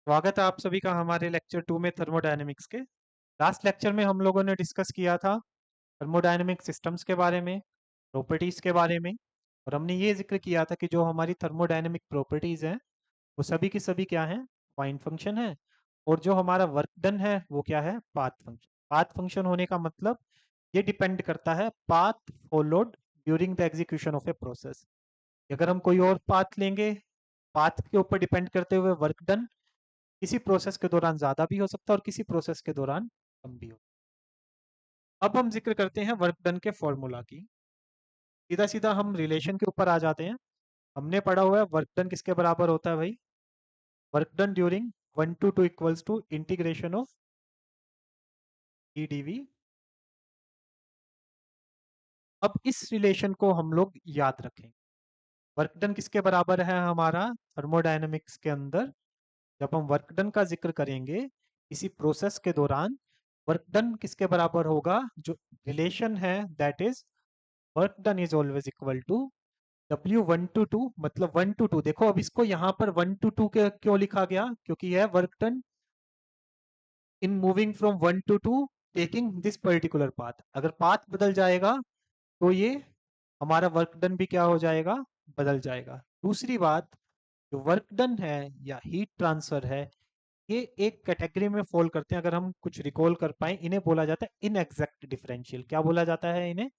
स्वागत है आप सभी का हमारे लेक्चर 2 में थर्मोडायनेमिक्स के। लास्ट लेक्चर में हम लोगों ने डिस्कस किया था थर्मोडायनेमिक सिस्टम्स के बारे में, प्रॉपर्टीज के बारे में। और हमने ये जिक्र किया था कि जो हमारी थर्मोडायनेमिक प्रॉपर्टीज हैं वो सभी की सभी क्या हैं, फाइन फंक्शन है। और जो हमारा वर्क डन है वो क्या है, पाथ फंक्शन। पाथ फंक्शन होने का मतलब ये डिपेंड करता है path followed during the execution of a process. अगर हम कोई और पाथ लेंगे, पाथ के ऊपर डिपेंड करते हुए वर्क डन किसी प्रोसेस के दौरान ज्यादा भी हो सकता है और किसी प्रोसेस के दौरान कम भी हो। अब हम जिक्र करते हैं वर्क डन के फॉर्मूला की। सीधा सीधा हम रिलेशन के ऊपर आ जाते हैं। हमने पढ़ा हुआ है वर्क डन किसके बराबर होता है भाई, work done during 1 to 2 equals to integration of EDV. अब इस रिलेशन को हम लोग याद रखें। वर्क डन किसके बराबर है हमारा थर्मोडायनेमिक्स के अंदर, जब हम वर्क डन का जिक्र करेंगे किसी प्रोसेस के दौरान, वर्क डन किसके बराबर होगा, जो रिलेशन है that is work done is always equal to W1 to 2, मतलब 1 to 2। देखो अब इसको यहाँ पर 1 to 2 के क्यों लिखा गया, क्योंकि यह work done in moving from 1 to 2 taking this particular path. अगर पाथ बदल जाएगा तो ये हमारा वर्क डन भी क्या हो जाएगा, बदल जाएगा। दूसरी बात, जो वर्क डन है या हीट ट्रांसफर है, ये एक कैटेगरी में फॉल करते हैं। अगर हम कुछ रिकॉल कर पाए, इन्हें बोला जाता है इनएग्जैक्ट डिफरेंशियल। क्या बोला जाता है इन्हें,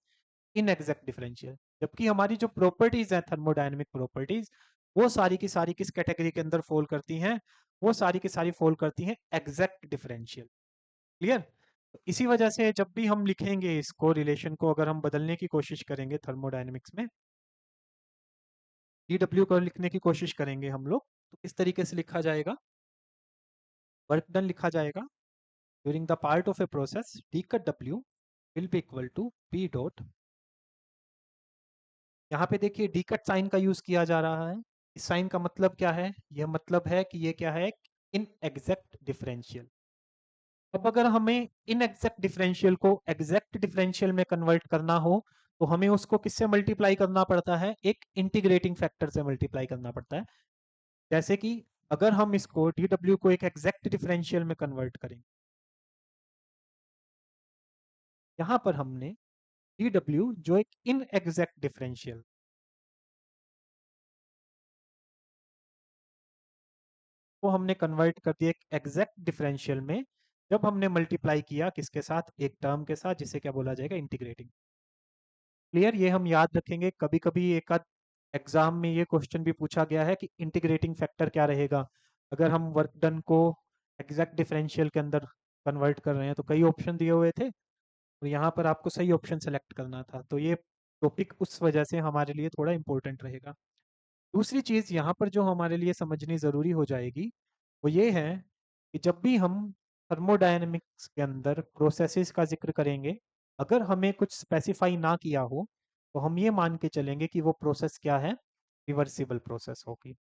इनएग्जैक्ट डिफरेंशियल। जबकि हमारी जो प्रॉपर्टीज है थर्मोडायनेमिक प्रॉपर्टीज, वो सारी की सारी किस कैटेगरी के अंदर फॉल करती हैं, वो सारी की सारी फॉल करती हैं एग्जैक्ट डिफरेंशियल। क्लियर। तो इसी वजह से जब भी हम लिखेंगे इसको, रिलेशन को अगर हम बदलने की कोशिश करेंगे थर्मोडायनेमिक्स में, डीडब्ल्यू को लिखने की कोशिश करेंगे हम लोग, तो इस तरीके से लिखा जाएगा, वर्क डन लिखा जाएगा during the part of a process D cut W will be equal to P dot. यहाँ पे देखिए डी कट साइन का यूज किया जा रहा है। इस साइन का मतलब क्या है, यह मतलब है कि ये क्या है, इन एग्जैक्ट डिफरेंशियल। अब अगर हमें इन एग्जैक्ट डिफरेंशियल को एग्जैक्ट डिफरेंशियल में कन्वर्ट करना हो, तो हमें उसको किससे मल्टीप्लाई करना पड़ता है, एक इंटीग्रेटिंग फैक्टर से मल्टीप्लाई करना पड़ता है। जैसे कि अगर हम इसको डी डब्ल्यू को एक एग्जैक्ट डिफरेंशियल में कन्वर्ट करें, यहाँ पर हमने डी डब्ल्यू जो एक इन एग्जैक्ट डिफरेंशियल को हमने कन्वर्ट कर दिया एक एग्जैक्ट डिफरेंशियल में, जब हमने मल्टीप्लाई किया किसके साथ, एक टर्म के साथ, जिसे क्या बोला जाएगा, इंटीग्रेटिंग। क्लियर। ये हम याद रखेंगे। कभी कभी एक आध एग्जाम में ये क्वेश्चन भी पूछा गया है कि इंटीग्रेटिंग फैक्टर क्या रहेगा अगर हम वर्क डन को एग्जैक्ट डिफरेंशियल के अंदर कन्वर्ट कर रहे हैं। तो कई ऑप्शन दिए हुए थे और यहाँ पर आपको सही ऑप्शन सेलेक्ट करना था, तो ये टॉपिक उस वजह से हमारे लिए थोड़ा इंपॉर्टेंट रहेगा। दूसरी चीज यहाँ पर जो हमारे लिए समझनी जरूरी हो जाएगी, वो ये है कि जब भी हम थर्मोडायनेमिक्स के अंदर प्रोसेसेस का जिक्र करेंगे, अगर हमें कुछ स्पेसिफाई ना किया हो, तो हम ये मान के चलेंगे कि वो प्रोसेस क्या है, रिवर्सिबल प्रोसेस होगी।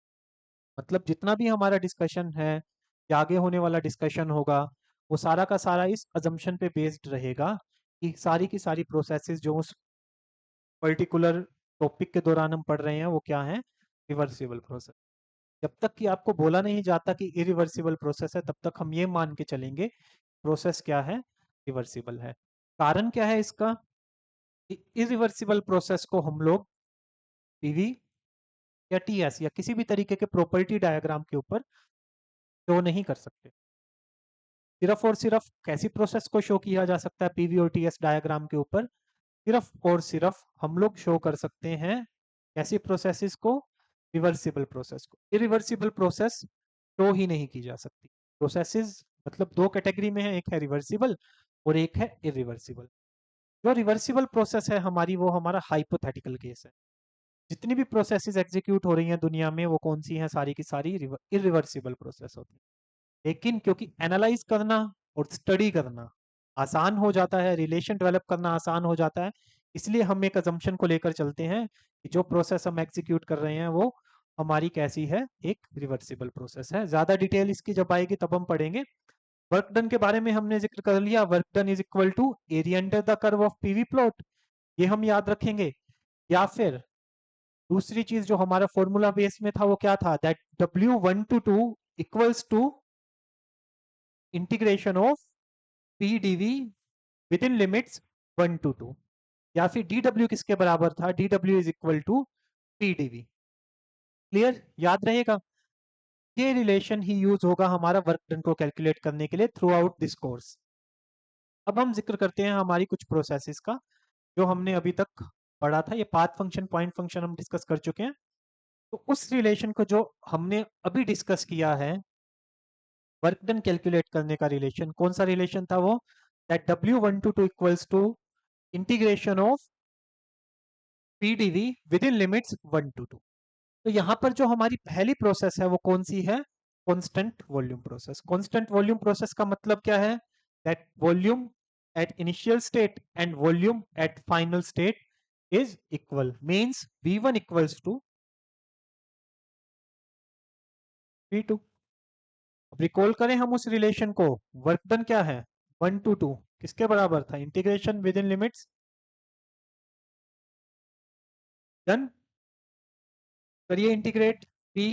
मतलब जितना भी हमारा डिस्कशन है या आगे होने वाला डिस्कशन होगा, वो सारा का सारा इस अजम्पशन पे बेस्ड रहेगा कि सारी की सारी प्रोसेसेस जो उस पर्टिकुलर टॉपिक के दौरान हम पढ़ रहे हैं वो क्या है, रिवर्सिबल प्रोसेस। जब तक कि आपको बोला नहीं जाता कि इरिवर्सिबल प्रोसेस है, तब तक हम ये मान के चलेंगे प्रोसेस क्या है, रिवर्सिबल है। कारण क्या है इसका, इरिवर्सिबल प्रोसेस को हम लोग पीवी या टीएस या किसी भी तरीके के प्रॉपर्टी डायग्राम के ऊपर शो नहीं कर सकते। सिर्फ और सिर्फ कैसी प्रोसेस को शो किया जा सकता है पीवी और टीएस डायग्राम के ऊपर, सिर्फ और सिर्फ हम लोग शो कर सकते हैं कैसी प्रोसेसेस को, रिवर्सिबल प्रोसेस को। इरिवर्सिबल प्रोसेस शो ही नहीं की जा सकती। प्रोसेसेस मतलब दो कैटेगरी में है, एक है रिवर्सिबल और एक है इरिवर्सिबल। जो रिवर्सिबल प्रोसेस है हमारी, वो हमारा हाइपोथेटिकल केस है। जितनी भी प्रोसेसेस एग्जीक्यूट हो रही हैं दुनिया में, वो कौन सी हैं, सारी की सारी इरिवर्सिबल प्रोसेस होती है। लेकिन क्योंकि एनालाइज करना और स्टडी करना आसान हो जाता है, रिलेशन डेवलप करना आसान हो जाता है, इसलिए हम एक अजम्पशन को लेकर चलते हैं कि जो प्रोसेस हम एग्जीक्यूट कर रहे हैं वो हमारी कैसी है, एक रिवर्सिबल प्रोसेस है। ज्यादा डिटेल इसकी जब आएगी तब हम पढ़ेंगे। वर्क डन के बारे में हमने जिक्र कर लिया, work done is equal to area under the curve of PV plot, ये हम याद रखेंगे। या फिर दूसरी चीज जो हमारा फॉर्मूला बेस में था वो क्या था, that W1 to 2 equals to integration of P DV within limits 1 to 2, या फिर डी डब्ल्यू किसके बराबर था, D W is equal to P DV. Clear, याद रहेगा। ये रिलेशन ही यूज होगा हमारा वर्क डन को कैलकुलेट करने के लिए थ्रू आउट दिस कोर्स। अब हम जिक्र करते हैं हमारी कुछ प्रोसेसेस का जो हमने अभी तक पढ़ा था। ये पाथ फंक्शन, पॉइंट फंक्शन हम डिस्कस कर चुके हैं। तो उस रिलेशन को जो हमने अभी डिस्कस किया है, वर्क डन कैलकुलेट करने का रिलेशन, कौन सा रिलेशन था वो, that W1 to 2 equals to integration of PDV within limits 1 to 2। तो यहां पर जो हमारी पहली प्रोसेस है वो कौन सी है, constant volume process. Constant volume process का मतलब क्या है, that volume at initial state and volume at final state is equal, means V1 equals to V2। अब रिकॉल करें हम उस रिलेशन को, वर्क डन क्या है, 1 to 2 किसके बराबर था, integration with in limits, done, करिए integrate P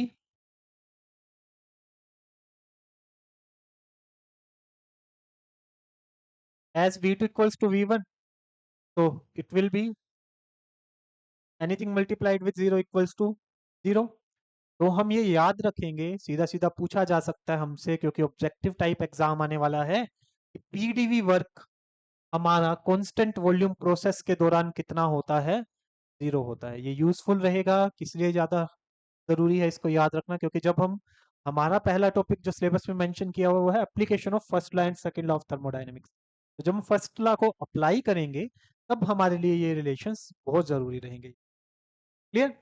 as V2 equals to V1, so it will be anything multiplied with 0 equals to 0। तो हम ये याद रखेंगे, सीधा सीधा पूछा जा सकता है हमसे क्योंकि ऑब्जेक्टिव टाइप एग्जाम आने वाला है, कि पीडीवी वर्क हमारा कांस्टेंट वॉल्यूम प्रोसेस के दौरान कितना होता है, 0 होता है। ये यूजफुल रहेगा, किस लिए ज्यादा जरूरी है इसको याद रखना, क्योंकि जब हम, हमारा पहला टॉपिक जो सिलेबस में मेंशन किया हुआ वो है application of first law and second law of thermodynamics. तो जब हम फर्स्ट लॉ को अप्लाई करेंगे तब हमारे लिए ये रिलेशंस बहुत जरूरी रहेंगे। क्लियर।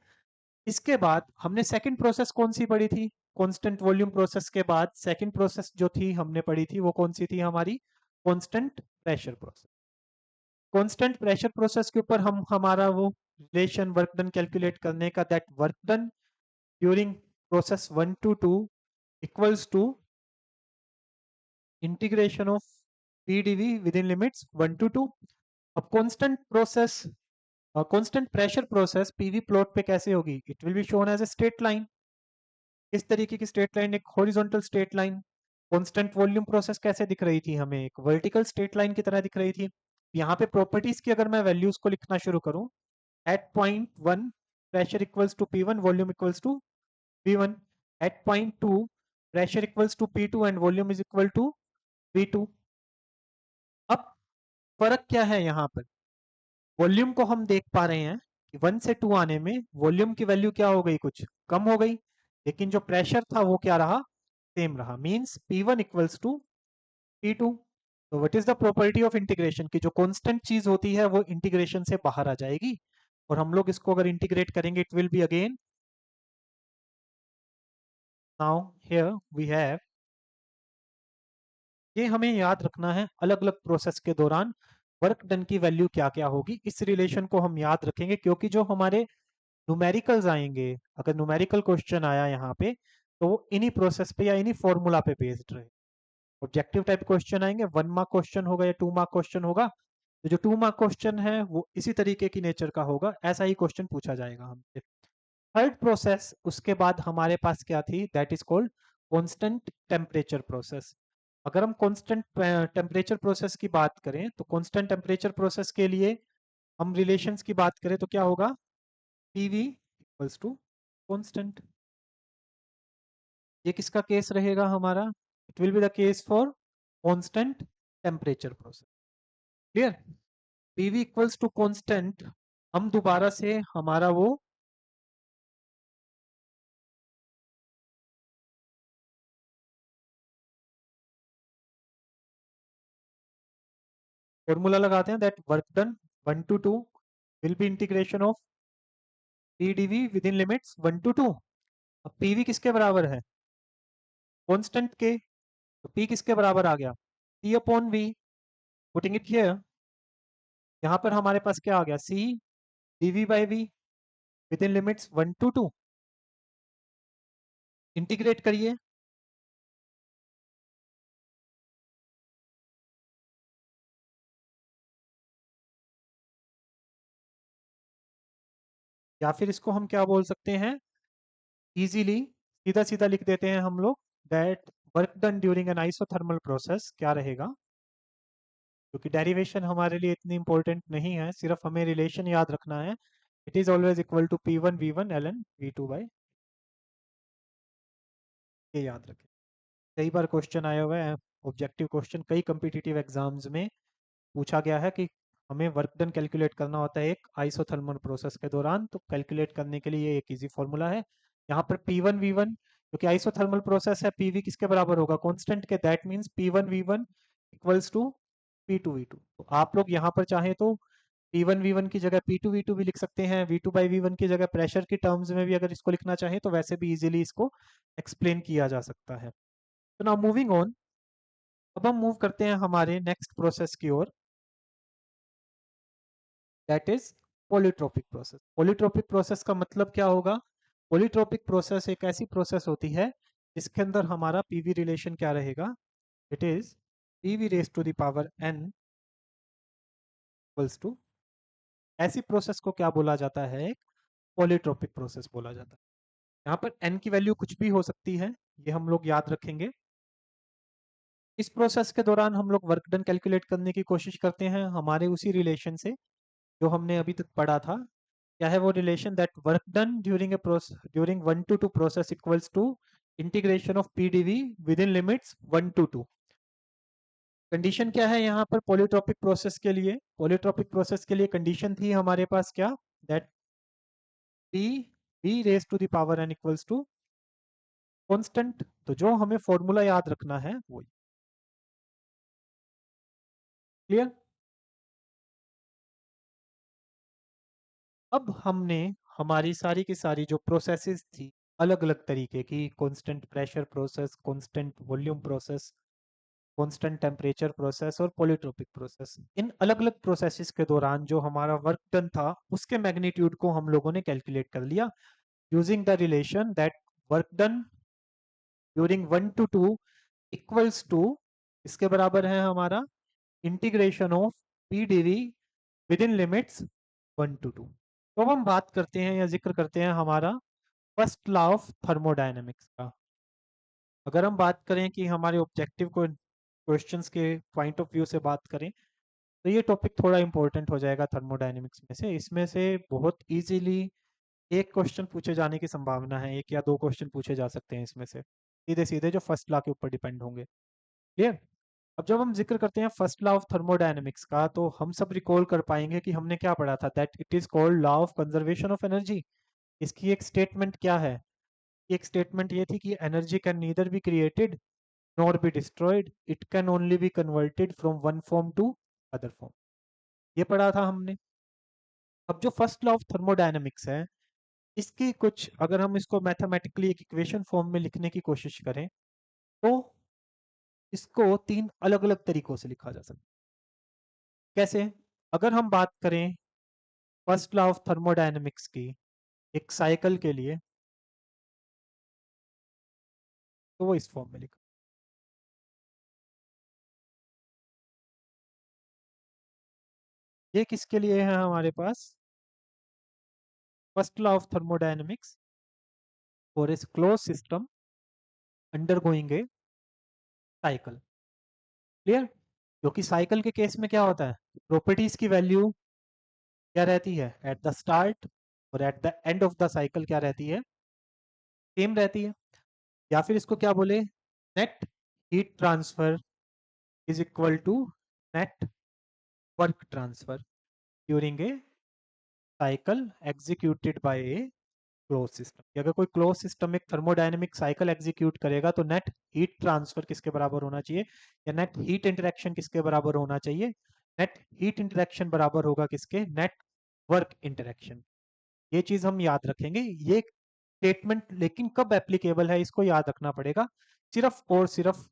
इसके बाद हमने सेकंड प्रोसेस कौन सी पढ़ी थी, कांस्टेंट वॉल्यूम प्रोसेस के बाद सेकंड प्रोसेस जो थी हमने पढ़ी थी वो कौन सी थी हमारी, constant pressure process. Constant pressure process के ऊपर हम हमारा वो रिलेशन वर्क डन कैलकुलेट करने का, that work done during process 1 to 2 equals to integration of PDV within limits 1 to 2। अब constant process, constant pressure process PV plot पे कैसे होगी, it will be shown as a straight line. इस तरीके की straight line, एक horizontal straight line. Constant volume process कैसे दिख रही थी हमें, एक वर्टिकल स्ट्रेट लाइन की तरह दिख रही थी। यहाँ पे प्रॉपर्टीज की अगर मैं वैल्यूज को लिखना शुरू करूं, at point 1 pressure equals to P1, volume equals to V1। At point 2 pressure equals to P2 and volume is equal to V2। अब फर्क क्या है यहाँ पर, वॉल्यूम को हम देख पा रहे हैं कि 1 से 2 आने में वॉल्यूम की वैल्यू क्या हो गई, कुछ कम हो गई, लेकिन जो प्रेशर था वो क्या रहा, सेम रहा, means P1 equals to P2। तो what is the property of integration, की जो कांस्टेंट चीज होती है वो इंटीग्रेशन से बाहर आ जाएगी, और हम लोग इसको अगर इंटीग्रेट करेंगे it will be again, now here we have, ये हमें याद रखना है अलग अलग प्रोसेस के दौरान वर्क डन की वैल्यू क्या क्या होगी। इस रिलेशन को हम याद रखेंगे क्योंकि जो हमारे न्यूमेरिकल्स आएंगे, अगर न्यूमेरिकल क्वेश्चन आया यहाँ पे तो वो इन्हीं प्रोसेस पे या इन्हीं फॉर्मूला पे बेस्ड रहे। ऑब्जेक्टिव टाइप क्वेश्चन आएंगे, 1 मार्क क्वेश्चन होगा या 2 मार्क क्वेश्चन होगा, तो जो 2 मार्क क्वेश्चन है वो इसी तरीके की नेचर का होगा, ऐसा ही क्वेश्चन पूछा जाएगा हमसे। थर्ड प्रोसेस उसके बाद हमारे पास क्या थी, that is called constant temperature process. अगर हम कांस्टेंट टेम्परेचर प्रोसेस की बात करें तो कांस्टेंट टेम्परेचर प्रोसेस के लिए हम रिलेशंस की बात करें तो क्या होगा, पीवी इक्वल्स टू कांस्टेंट। ये किसका केस रहेगा हमारा, it will be the case for constant temperature process. Clear. PV equals to constant, हम दोबारा से हमारा वो फॉर्मूला लगाते हैं, that work done 1 to 2 will be integration of PDV within limits 1 to 2। अब पीवी किसके बराबर है, कांस्टेंट के, तो पी किसके बराबर आ गया, C upon V. Putting it here, यहाँ पर हमारे पास क्या आ गया, C D V by V within limits 1 to 2। Integrate करिए, या फिर इसको हम क्या बोल सकते हैं, इजीली सीधा सीधा लिख देते हैं हम लोग, that work done during an isothermal process क्या रहेगा, क्योंकि डेरिवेशन हमारे लिए इतनी इंपॉर्टेंट नहीं है, सिर्फ हमें रिलेशन याद रखना है। It is always equal to P1 V1 ln V2 by, ये याद रखें। कई बार क्वेश्चन आया हुआ है, ऑब्जेक्टिव क्वेश्चन कई कम्पिटिटिव एग्जाम्स में पूछा गया है कि हमें वर्क डन कैलकुलेट करना होता है एक आइसोथर्मल प्रोसेस के दौरान, तो कैलकुलेट करने के लिए एक इजी फॉर्मूला है। यहाँ पर P1 V1, क्योंकि आइसोथर्मल प्रोसेस है, PV किसके बराबर होगा, कांस्टेंट के, that means P1 V1 equals to P2 V2। तो आप लोग यहाँ पर चाहें तो P1 V1 की जगह P2 V2 भी लिख सकते हैं, V2/V1 की जगह प्रेशर की टर्म्स में भी अगर इसको लिखना चाहें तो वैसे भी इजीली इसको एक्सप्लेन किया जा सकता है। तो नाउ मूविंग ऑन, अब हम मूव करते हैं हमारे नेक्स्ट प्रोसेस की ओर, that is polytropic process. Polytropic process का मतलब क्या होगा, पॉलीट्रोपिक प्रोसेस एक ऐसी प्रोसेस होती है जिसके अंदर हमारा पीवी रिलेशन क्या रहेगा, it is PV raise to the power n equals to, ऐसी प्रोसेस को क्या बोला जाता है, एक पॉलीट्रोपिक प्रोसेस बोला जाता है। यहाँ पर n की वैल्यू कुछ भी हो सकती है, ये हम लोग याद रखेंगे। इस प्रोसेस के दौरान हम लोग वर्क डन कैलकुलेट करने की कोशिश करते हैं हमारे उसी रिलेशन से जो हमने अभी तक पढ़ा था। क्या है वो relation, that work done during a process during 1 to 2 process equals to integration of PDV within limits 1 to 2। Condition क्या है यहाँ पर पॉलीट्रोपिक प्रोसेस के लिए, पॉलीट्रोपिक प्रोसेस के लिए कंडीशन थी हमारे पास क्या, that P V raise to the power N equals to constant. तो जो हमें फॉर्मूला याद रखना है वो, क्लियर। अब हमने हमारी सारी की सारी जो प्रोसेसेस थी अलग अलग तरीके की, constant pressure process, constant volume process, constant temperature process और पॉलीट्रोपिक प्रोसेस, इन अलग अलग प्रोसेसेस के दौरान जो हमारा वर्क डन था उसके मैग्नीट्यूड को हम लोगों ने कैलकुलेट कर लिया using the relation that work done during 1 to 2 equals to, इसके बराबर है हमारा integration of P DV within limits 1 to 2। तो अब हम बात करते हैं या जिक्र करते हैं हमारा फर्स्ट लॉ ऑफ थर्मोडायनेमिक्स का। अगर हम बात करें कि हमारे ऑब्जेक्टिव को क्वेश्चंस के पॉइंट ऑफ व्यू से बात करें तो ये टॉपिक थोड़ा इंपॉर्टेंट हो जाएगा थर्मोडायनेमिक्स में से। इसमें से बहुत इजीली एक क्वेश्चन पूछे जाने की संभावना है, एक या दो क्वेश्चन पूछे जा सकते हैं इसमें से, सीधे सीधे जो फर्स्ट लॉ के ऊपर डिपेंड होंगे, क्लियर। अब जब हम जिक्र करते हैं फर्स्ट लॉ ऑफ थर्मोडायनेमिक्स का तो हम सब रिकॉल कर पाएंगे कि हमने क्या पढ़ा था, that it is called law of conservation of energy. इसकी एक स्टेटमेंट क्या है, एक स्टेटमेंट ये थी कि energy can neither be created nor be destroyed, it can only be converted from one form to other form, ये पढ़ा था हमने। अब जो फर्स्ट लॉ ऑफ थर्मोडायनेमिक्स है, इसकी कुछ अगर हम इसको मैथमेटिकली एक इक्वेशन फॉर्म में लिखने की कोशिश करें तो इसको तीन अलग अलग तरीकों से लिखा जा सकता है। कैसे, अगर हम बात करें फर्स्ट लॉ ऑफ थर्मोडायनेमिक्स की एक साइकिल के लिए तो वो इस फॉर्म में लिखा, ये किसके लिए है हमारे पास, first law of thermodynamics for इस close system undergoing a cycle, clear. क्योंकि साइकिल के केस में क्या होता है, प्रॉपर्टीज की वैल्यू क्या रहती है एट द स्टार्ट और at the end of the cycle क्या रहती है, सेम रहती है। या फिर इसको क्या बोले, net heat transfer is equal to net work transfer during a cycle executed by a close system. अगर कोई क्लोज सिस्टम एक थर्मोडायनेमिक साइकिल एग्जीक्यूट करेगा तो नेट हीट ट्रांसफर किसके बराबर होना चाहिए, या नेट हीट इंटरेक्शन किसके बराबर होना चाहिए, नेट हीट इंटरेक्शन बराबर होगा किसके, नेट वर्क इंटरेक्शन। ये चीज हम याद रखेंगे, ये स्टेटमेंट लेकिन कब एप्लीकेबल है इसको याद रखना पड़ेगा, सिर्फ और सिर्फ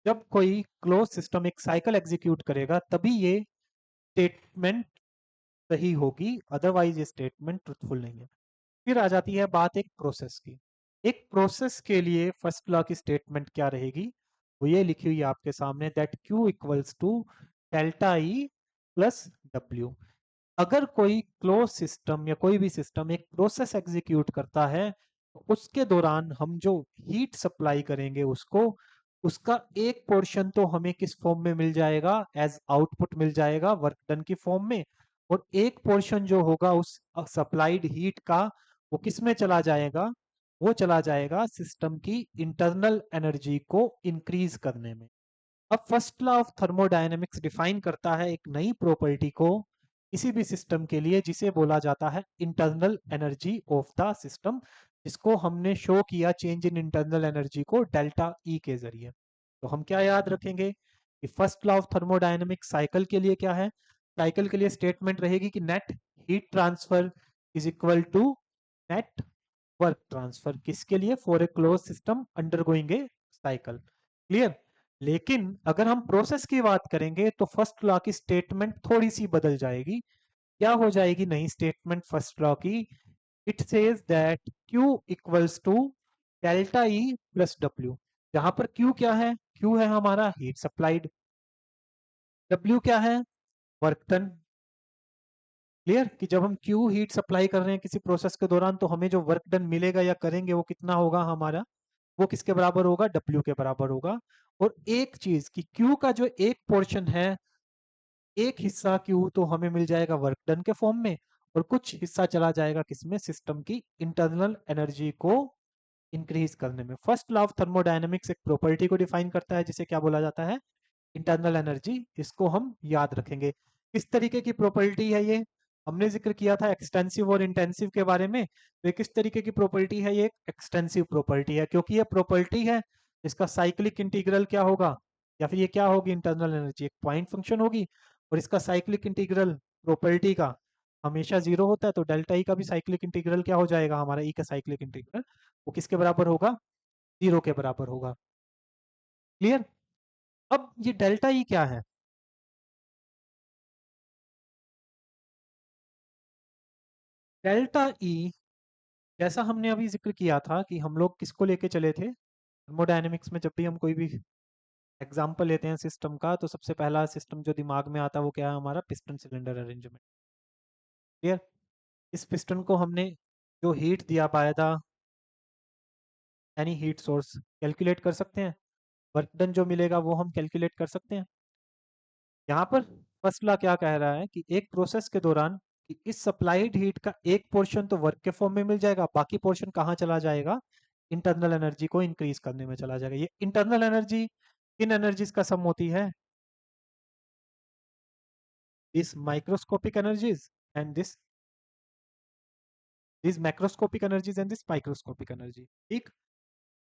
जब कोई क्लोज सिस्टम एक साइकिल एग्जीक्यूट करेगा तभी ये स्टेटमेंट सही होगी, अदरवाइज ये स्टेटमेंट ट्रुथफुल नहीं है। फिर आ जाती है बात एक प्रोसेस की, एक प्रोसेस के लिए फर्स्ट लॉ की स्टेटमेंट क्या रहेगी, वो ये लिखी हुई है आपके सामने, that Q equals to delta E plus W। अगर कोई क्लोज सिस्टम या कोई भी सिस्टम एक प्रोसेस एग्जीक्यूट करता है उसके दौरान हम जो हीट सप्लाई करेंगे उसको, उसका एक पोर्शन तो हमें किस फॉर्म में मिल जाएगा, एज आउटपुट मिल जाएगा वर्क डन की फॉर्म में, और एक पोर्शन जो होगा उस सप्लाइड हीट का, वो किस में चला जाएगा, वो चला जाएगा सिस्टम की इंटरनल एनर्जी को इंक्रीज करने में। अब first law of thermodynamics define करता है एक नई प्रॉपर्टी को किसी भी सिस्टम के लिए, जिसे बोला जाता है internal energy of the system, जिसको हमने शो किया चेंज इन इंटरनल एनर्जी को डेल्टा ई के जरिए। तो हम क्या याद रखेंगे कि first law of thermodynamics cycle के लिए क्या है, साइकिल के लिए स्टेटमेंट रहेगी कि net heat transfer is equal to net work transfer, किसके लिए, for a close system undergoing a cycle. Clear. लेकिन अगर हम प्रोसेस की बात करेंगे तो फर्स्ट लॉ की स्टेटमेंट थोड़ी सी बदल जाएगी। क्या हो जाएगी नई स्टेटमेंट फर्स्ट लॉ की, it says that Q equals to delta E plus W। जहां पर Q क्या है, Q है हमारा हीट सप्लाइड, W क्या है, वर्क डन। क्लियर कि जब हम Q हीट सप्लाई कर रहे हैं किसी प्रोसेस के दौरान, तो हमें जो वर्क डन मिलेगा या करेंगे वो कितना होगा हमारा, वो किसके बराबर होगा, W के बराबर होगा। और एक चीज कि Q का जो एक पोर्शन है, एक हिस्सा Q तो हमें मिल जाएगा वर्क डन के फॉर्म में, और कुछ हिस्सा चला जाएगा किसमें, सिस्टम की इंटरनल एनर्जी को इंक्रीज करने में। फर्स्ट लॉ ऑफ थर्मोडायनेमिक्स एक प्रॉपर्टी को डिफाइन करता है जिसे क्या बोला जाता है, इंटरनल एनर्जी। इसको हम याद रखेंगे। किस तरीके की प्रॉपर्टी है ये, हमने जिक्र किया था एक्सटेंसिव और इंटेंसिव के बारे में, तो ये किस तरीके की प्रॉपर्टी है, ये एक्सटेंसिव प्रॉपर्टी है, क्योंकि ये प्रॉपर्टी है इसका साइक्लिक इंटीग्रल क्या होगा, या फिर ये क्या होगी, इंटरनल एनर्जी एक पॉइंट फंक्शन होगी, और इसका साइक्लिक इंटीग्रल प्रॉपर्टी का हमेशा जीरो होता है, तो डेल्टा ई का भी साइक्लिक इंटीग्रल क्या हो जाएगा, हमारा ई का साइक्लिक इंटीग्रल वो किसके बराबर होगा, जीरो के बराबर होगा। क्लियर। अब ये डेल्टा ई क्या है, डेल्टा ई जैसा हमने अभी जिक्र किया था कि हम लोग किसको लेके चले थे, थर्मोडायनेमिक्स में जब भी हम कोई भी एग्जांपल लेते हैं सिस्टम का, तो सबसे पहला सिस्टम जो दिमाग में आता है वो क्या है, हमारा पिस्टन सिलेंडर अरेंजमेंट। क्लियर। इस पिस्टन को हमने जो हीट दिया पाया था, यानी हीट सोर्स कैलकुलेट कर सकते हैं, वर्क डन जो मिलेगा वो हम कैलकुलेट कर सकते हैं। यहाँ पर फर्स्ट लॉ क्या कह रहा है कि एक प्रोसेस के दौरान कि इस सप्लाइड हीट का एक पोर्शन तो वर्क के फॉर्म में मिल जाएगा, बाकी पोर्शन कहाँ चला जाएगा, इंटरनल एनर्जी को इंक्रीज करने में चला जाएगा। ये इंटरनल एनर्जी किन एनर्जीज का सम होती है, this microscopic energies and this macroscopic energies and this microscopic energy. ठीक।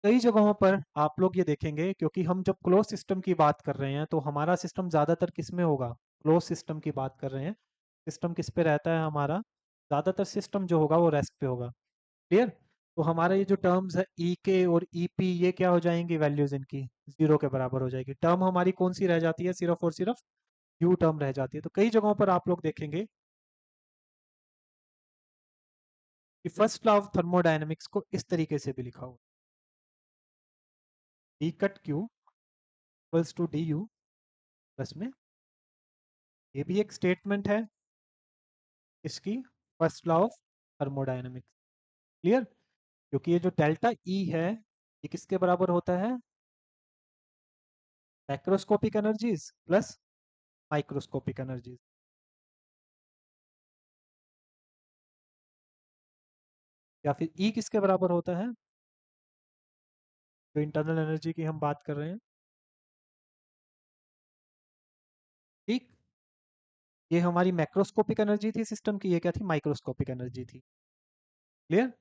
कई जगहों पर आप लोग ये देखेंगे, क्योंकि हम जब क्लोज सिस्टम की बात कर रहे हैं तो हमारा सिस्टम ज्यादातर किस में होगा, क्लोज सिस्टम की बात कर रहे हैं, सिस्टम किस पे रहता है हमारा, ज्यादातर सिस्टम जो होगा वो रेस्ट पे होगा। क्लियर। तो हमारा ये जो टर्म्स है ई के और ई पी, ये क्या हो जाएंगी, वैल्यूज इनकी जीरो के बराबर हो जाएगी। टर्म हमारी कौन सी रह जाती है, सिर्फ और सिर्फ यू टर्म रह जाती है। तो कई जगहों पर आप लोग देखेंगे कि फर्स्ट लॉ ऑफ थर्मोडायनेमिक्स को इस तरीके से भी लिखा हुआ, D cut Q equals to D U plus में, ये भी एक स्टेटमेंट है इसकी first law of thermodynamics. Clear. क्योंकि ये जो डेल्टा ई है ये किसके बराबर होता है, macroscopic energies plus microscopic energies. या फिर ई किसके बराबर होता है, जो इंटरनल एनर्जी की हम बात कर रहे हैं। ठीक। ये हमारी मैक्रोस्कोपिक एनर्जी थी सिस्टम की, ये क्या थी, माइक्रोस्कोपिक एनर्जी थी। क्लियर।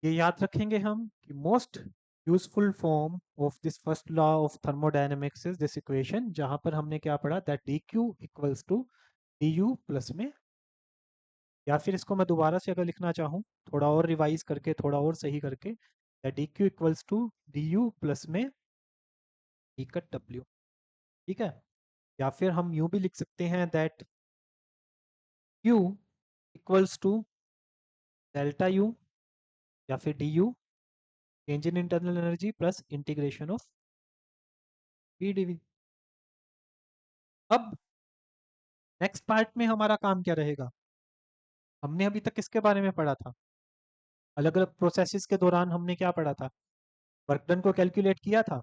ये याद रखेंगे हम कि most useful form of this first law of thermodynamics is this equation, जहां पर हमने क्या पढ़ा, that D Q equals to D U plus में, या फिर इसको मैं दोबारा से अगर लिखना चाहूँ थोड़ा और रिवाइज करके, थोड़ा और सही करके, that D Q equals to D U plus में ई कट डब्ल्यू। ठीक है। या फिर हम यूं भी लिख सकते हैं that Q equals to delta U, या फिर D U change in internal energy plus integration of P DV. अब नेक्स्ट पार्ट में हमारा काम क्या रहेगा, हमने अभी तक किसके बारे में पढ़ा था, अलग अलग प्रोसेसेस के दौरान हमने क्या पढ़ा था, वर्क डन को कैलकुलेट किया था।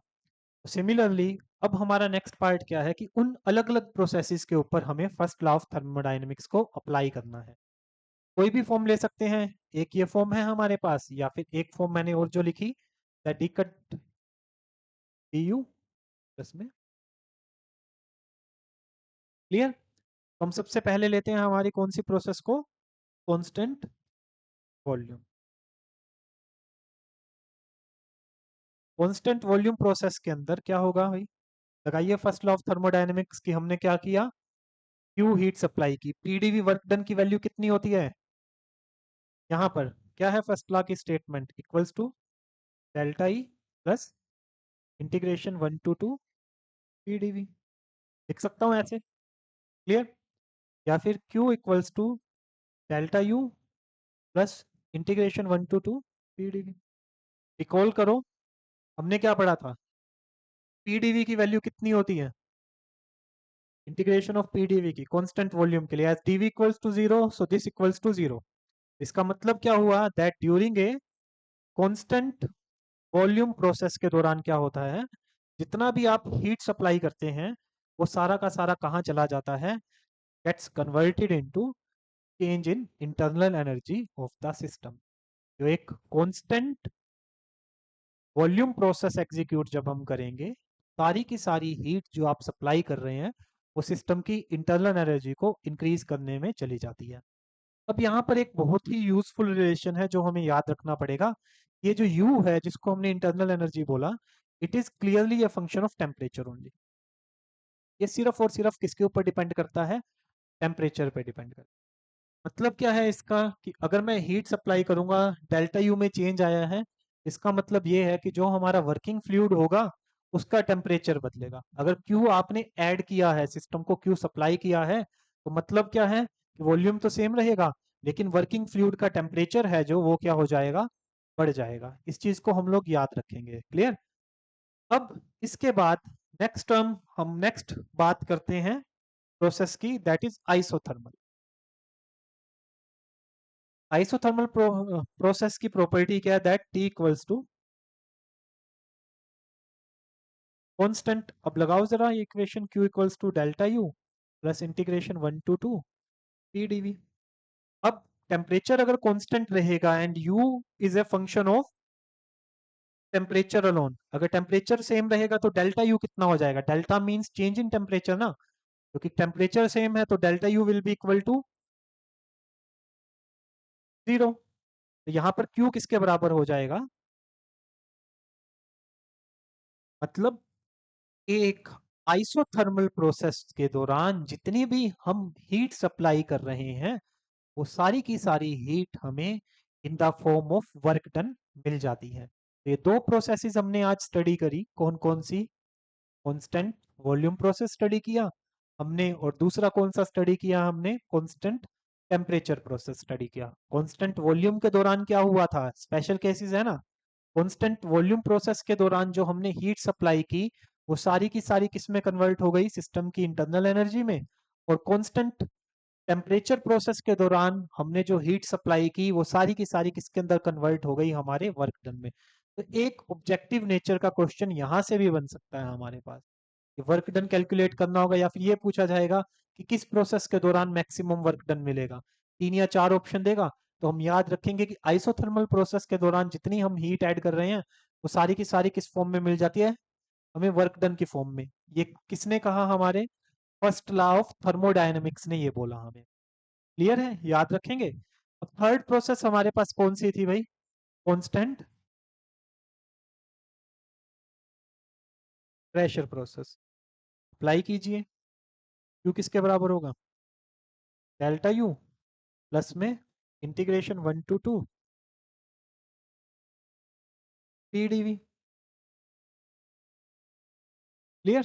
सिमिलरली अब हमारा नेक्स्ट पार्ट क्या है कि उन अलग अलग प्रोसेसेस के ऊपर हमें फर्स्ट लॉ ऑफ थर्मोडायनेमिक्स को अप्लाई करना है। कोई भी फॉर्म ले सकते हैं, एक ये फॉर्म है हमारे पास, या फिर एक फॉर्म मैंने और जो लिखी, that D cut D U plus में। क्लियर? तो हम सबसे पहले लेते हैं हमारी कौन सी प्रोसेस को, constant volume. Constant volume process के अंदर क्या होगा भाई, लगाइए फर्स्ट लॉ ऑफ थर्मोडायनेमिक्स की। हमने क्या किया, क्यू हीट सप्लाई की, पीडीवी वर्क डन की वैल्यू कितनी होती है, यहाँ पर क्या है फर्स्ट लॉ की statement, equals to delta E plus integration 1 to 2 PDV. लिख सकता हूँ ऐसे, क्लियर? या फिर Q equals to delta U plus integration 1 to 2 PDV. Recall करो, हमने क्या पढ़ा था, पीडीवी की वैल्यू कितनी होती है, इंटीग्रेशन ऑफ पीडीवी की कांस्टेंट वॉल्यूम के लिए, as DV equals to 0 so this equals to 0। इसका मतलब क्या हुआ, that during a constant volume process के दौरान क्या होता है, जितना भी आप हीट सप्लाई करते हैं वो सारा का सारा कहाँ चला जाता है, gets converted into change in internal energy of the system. जो एक कांस्टेंट वॉल्यूम प्रोसेस एग्जीक्यूट जब हम करेंगे, सारी की सारी हीट जो आप सप्लाई कर रहे हैं वो सिस्टम की इंटरनल एनर्जी को इंक्रीज करने में चली जाती है। अब यहाँ पर एक बहुत ही यूजफुल रिलेशन है जो हमें याद रखना पड़ेगा। ये जो U है जिसको हमने इंटरनल एनर्जी बोला, it is clearly a function of temperature only. ये सिर्फ और सिर्फ किसके ऊपर डिपेंड करता है, टेम्परेचर पे डिपेंड करता है। मतलब क्या है इसका, कि अगर मैं हीट सप्लाई करूंगा, डेल्टा यू में चेंज आया है, इसका मतलब ये है कि जो हमारा वर्किंग फ्लूइड होगा उसका टेम्परेचर बदलेगा। अगर क्यू आपने ऐड किया है, सिस्टम को क्यू सप्लाई किया है, तो मतलब क्या है कि वॉल्यूम तो सेम रहेगा, लेकिन वर्किंग फ्लूइड का टेम्परेचर है जो वो क्या हो जाएगा, बढ़ जाएगा। इस चीज को हम लोग याद रखेंगे। क्लियर? अब इसके बाद नेक्स्ट टर्म, हम नेक्स्ट बात करते हैं प्रोसेस की, that is isothermal. Isothermal process की प्रॉपर्टी क्या है, that T equals to constant. अब लगाओ जरा ये equation, Q equals to delta U plus integration 1 to 2 P DV. अब टेम्परेचर अगर कांस्टेंट रहेगा and U is a function of temperature alone, अगर टेम्परेचर सेम रहेगा तो डेल्टा यू कितना हो जाएगा, delta means change in temperature ना, क्योंकि टेम्परेचर सेम है तो delta you will be equal to 0। तो यहाँ पर क्यू किसके बराबर हो जाएगा, मतलब एक आइसोथर्मल प्रोसेस के दौरान जितनी भी हम हीट सप्लाई कर रहे हैं वो सारी की सारी हीट हमें in the form of work done मिल जाती है। तो ये दो प्रोसेसेस हमने आज स्टडी करी, कौन कौन सी, कांस्टेंट वॉल्यूम प्रोसेस स्टडी किया हमने, और दूसरा कौन सा स्टडी किया हमने, कांस्टेंट टेम्परेचर प्रोसेस स्टडी किया। कांस्टेंट वॉल्यूम के दौरान क्या हुआ था, स्पेशल केसेस है ना, कांस्टेंट वॉल्यूम प्रोसेस के दौरान जो हमने हीट सप्लाई की वो सारी की सारी किस में कन्वर्ट हो गई, सिस्टम की इंटरनल एनर्जी में। और कांस्टेंट टेम्परेचर प्रोसेस के दौरान हमने जो हीट सप्लाई की वो सारी की सारी किसके अंदर कन्वर्ट हो गई, हमारे वर्क डन में। तो एक ऑब्जेक्टिव नेचर का क्वेश्चन यहां से भी बन सकता है हमारे पास, कि वर्क डन कैलकुलेट करना होगा, या फिर ये पूछा जाएगा कि किस प्रोसेस के दौरान मैक्सिमम वर्क डन मिलेगा। 3 या 4 ऑप्शन देगा, तो हम याद रखेंगे कि आइसोथर्मल प्रोसेस के दौरान जितनी हम हीट ऐड कर रहे हैं वो सारी की सारी किस फॉर्म में मिल जाती है, हमें वर्क डन की फॉर्म में। ये किसने कहा, हमारे फर्स्ट लॉ ऑफ थर्मोडायनेमिक्स ने ये बोला हमें। क्लियर है, याद रखेंगे। अब थर्ड प्रोसेस हमारे पास कौन सी थी भाई, कांस्टेंट प्रेशर प्रोसेस। अप्लाई कीजिए, क्यू किसके बराबर होगा, डेल्टा यू प्लस में इंटीग्रेशन 1 to 2 पीडीवी। क्लियर?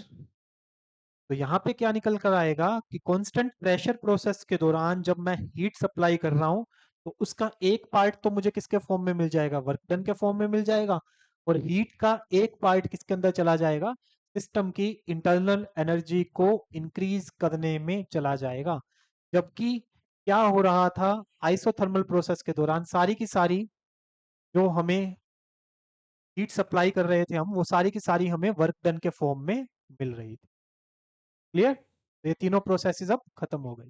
तो यहाँ पे क्या निकल कर आएगा कि कांस्टेंट प्रेशर प्रोसेस के दौरान जब मैं हीट सप्लाई कर रहा हूँ तो उसका एक पार्ट तो मुझे किसके फॉर्म में मिल जाएगा, वर्क डन के फॉर्म में मिल जाएगा, और हीट का एक पार्ट किसके अंदर चला जाएगा, सिस्टम की इंटरनल एनर्जी को इंक्रीज करने में चला जाएगा। जबकि क्या हो रहा था, आइसोथर्मल प्रोसेस के दौरान सारी की सारी जो हमें हीट सप्लाई कर रहे थे हम, वो सारी की सारी हमें वर्क डन के फॉर्म में मिल रही थी। क्लियर? ये तीनों प्रोसेसेस अब खत्म हो गई।